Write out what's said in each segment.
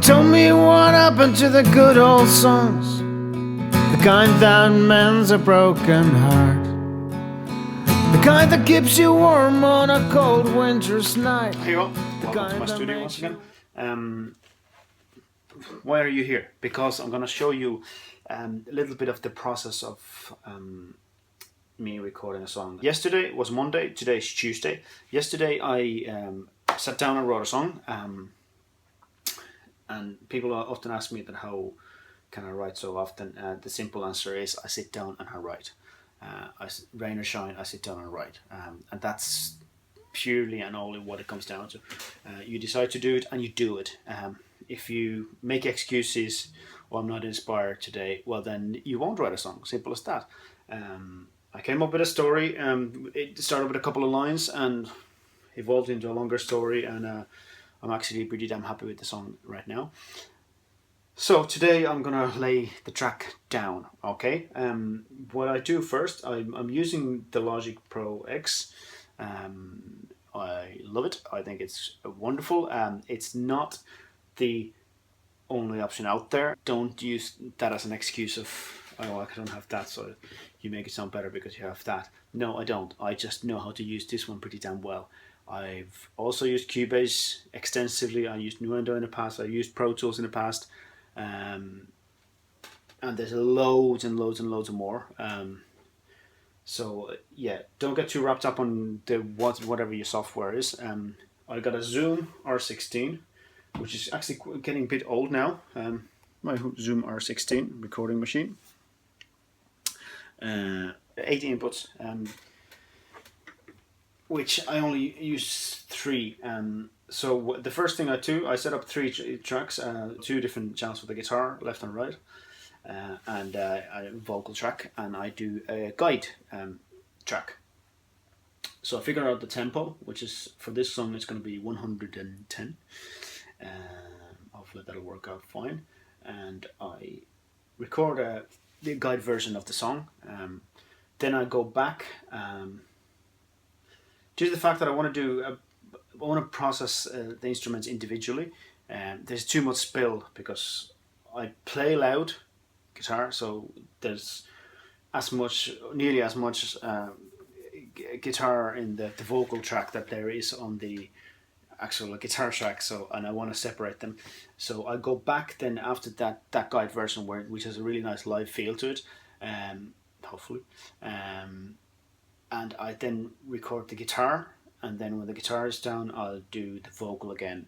Tell me what happened to the good old songs, the kind that mends a broken heart, the kind that keeps you warm on a cold winter's night. Here you go. Welcome to my studio once again. Why are you here? Because I'm going to show you a little bit of the process of me recording a song. Yesterday was Monday, today is Tuesday. Yesterday I sat down and wrote a song, and people often ask me that how can I write so often. The simple answer is I sit down and I write. Rain or shine, I sit down and write, and that's purely and only what it comes down to. You decide to do it and you do it. If you make excuses, or I'm not inspired today, well then you won't write a song. Simple as that. I came up with a story. It started with a couple of lines and evolved into a longer story, and I'm actually pretty damn happy with the song right now. So today I'm gonna lay the track down. Okay. What I do first, I'm using the Logic Pro X. I love it. I think it's wonderful. It's not the only option out there. Don't use that as an excuse of, oh, I don't have that, so you make it sound better because you have that. No, I don't. I just know how to use this one pretty damn well. I've also used Cubase extensively. I used Nuendo in the past. I used Pro Tools in the past. And there's loads and loads and loads of more. So yeah, don't get too wrapped up on the whatever your software is. I got a Zoom R16, which is actually getting a bit old now. My Zoom R16 recording machine. 8 inputs, which I only use 3. So the first thing I do, I set up 3 tracks, 2 different channels for the guitar, left and right, and a vocal track, and I do a guide track. So I figure out the tempo, which is, for this song, it's going to be 110. Hopefully that'll work out fine. And I record the guide version of the song. Then I go back. Due to the fact that I want to process the instruments individually, there's too much spill because I play loud guitar, so there's nearly as much guitar in the vocal track that there is on the actual guitar track. So, and I want to separate them. So I go back then after that guide version which has a really nice live feel to it, hopefully. And I then record the guitar, and then when the guitar is down, I'll do the vocal again.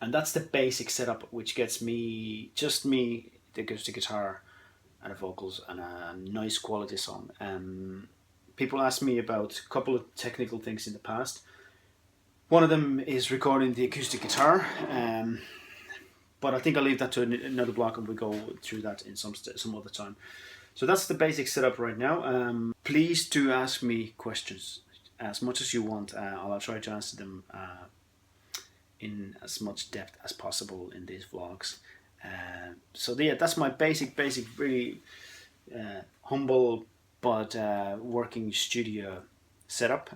And that's the basic setup, which gets me, the acoustic guitar and the vocals and a nice quality song. People ask me about a couple of technical things in the past. One of them is recording the acoustic guitar, but I think I'll leave that to another block and we go through that in some other time. So that's the basic setup right now. Please do ask me questions as much as you want. I'll try to answer them in as much depth as possible in these vlogs. So yeah, that's my basic, really humble but working studio setup.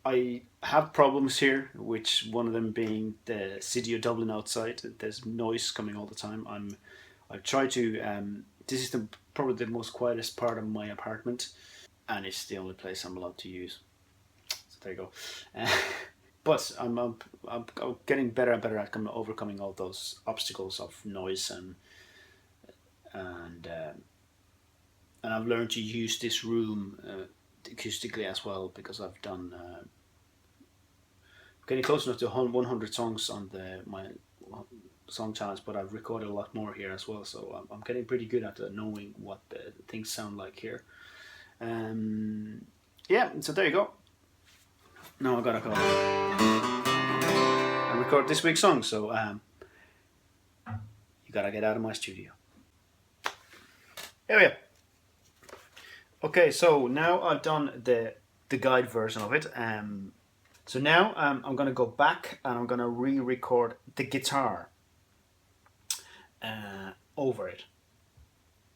I have problems here, which one of them being the city of Dublin outside. There's noise coming all the time. I try to. This is probably the most quietest part of my apartment, and it's the only place I'm allowed to use. So there you go. But I'm getting better and better at overcoming all those obstacles of noise, and I've learned to use this room acoustically as well, because I've done getting close enough to 100 songs on my song channels, but I've recorded a lot more here as well, so I'm getting pretty good at knowing what the things sound like here. Yeah, so there you go. Now I gotta go and record this week's song, so you gotta get out of my studio. Here we are. Okay, so now I've done the guide version of it. So now I'm gonna go back and I'm gonna re-record the guitar over it,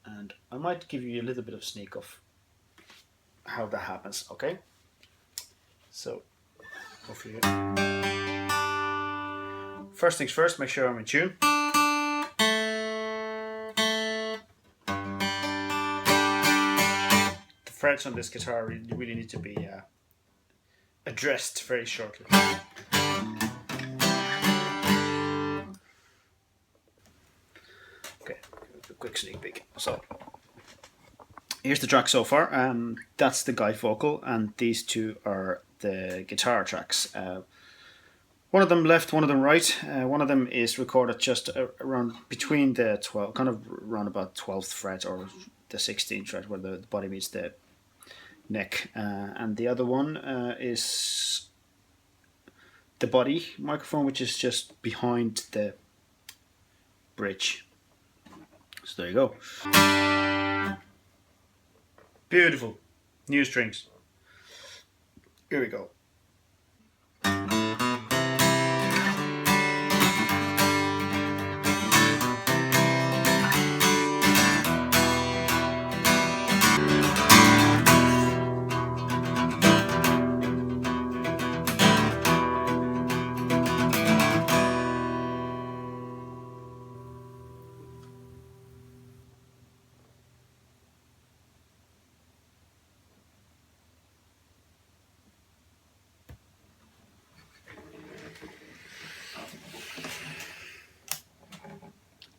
and I might give you a little bit of sneak of how that happens. Okay, so hopefully first things first, make sure I'm in tune. The frets on this guitar really need to be addressed very shortly. Okay, a quick sneak peek. So, here's the track so far. That's the guide vocal, and these two are the guitar tracks. One of them left, one of them right. One of them is recorded just around between the 12, kind of around about 12th fret or the 16th fret, where the body meets the neck. And the other one is the body microphone, which is just behind the bridge. So there you go. Beautiful. New strings. Here we go.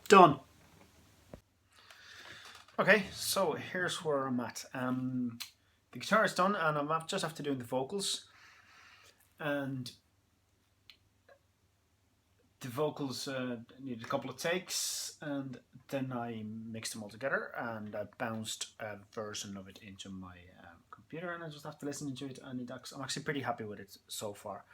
Done. Okay, so here's where I'm at. The guitar is done, and I'm just after doing the vocals. And the vocals needed a couple of takes, and then I mixed them all together, and I bounced a version of it into my computer, and I just have to listen to it, and I'm actually pretty happy with it so far.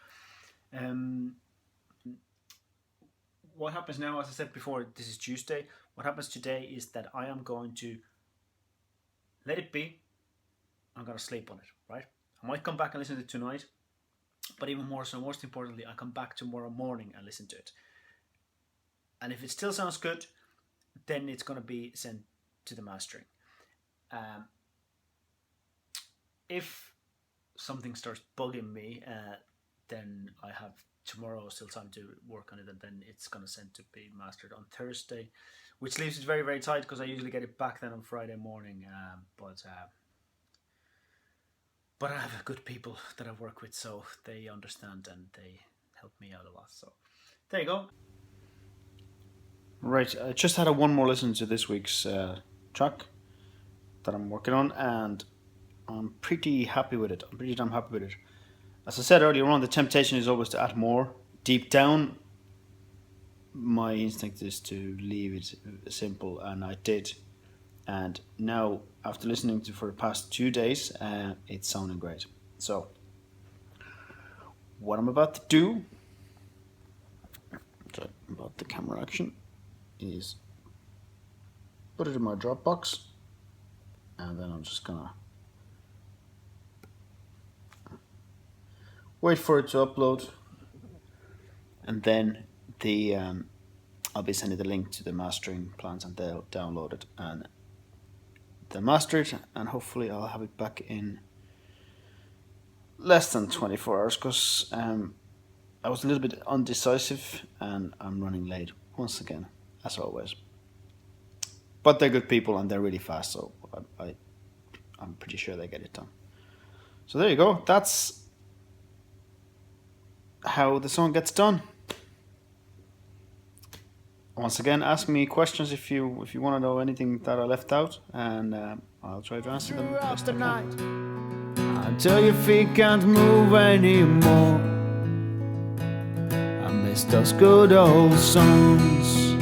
What happens now, as I said before, this is Tuesday. What happens today is that I am going to let it be. I'm going to sleep on it, right? I might come back and listen to it tonight, but even more so, most importantly, I come back tomorrow morning and listen to it. And if it still sounds good, then it's going to be sent to the mastering. If something starts bugging me, then I have tomorrow still time to work on it, and then it's going to send to be mastered on Thursday, which leaves it very, very tight because I usually get it back then on Friday morning. But I have good people that I work with, so they understand and they help me out a lot. So there you go. Right, I just had one more listen to this week's track that I'm working on, and I'm pretty happy with it. I'm pretty damn happy with it. As I said earlier on, the temptation is always to add more. Deep down, my instinct is to leave it simple, and I did. And now, after listening to for the past 2 days, it's sounding great. So, what I'm about to do, about the camera action, is put it in my Dropbox, and then I'm just gonna wait for it to upload, and then I'll be sending the link to the mastering plans, and they'll download it and they'll master it, and hopefully I'll have it back in less than 24 hours because I was a little bit undecisive and I'm running late once again, as always. But they're good people and they're really fast, so I'm pretty sure they get it done. So there you go. That's how the song gets done. Once again, ask me questions if you want to know anything that I left out, and I'll try to answer them best I can. Until your feet can't move anymore. I miss those good old songs.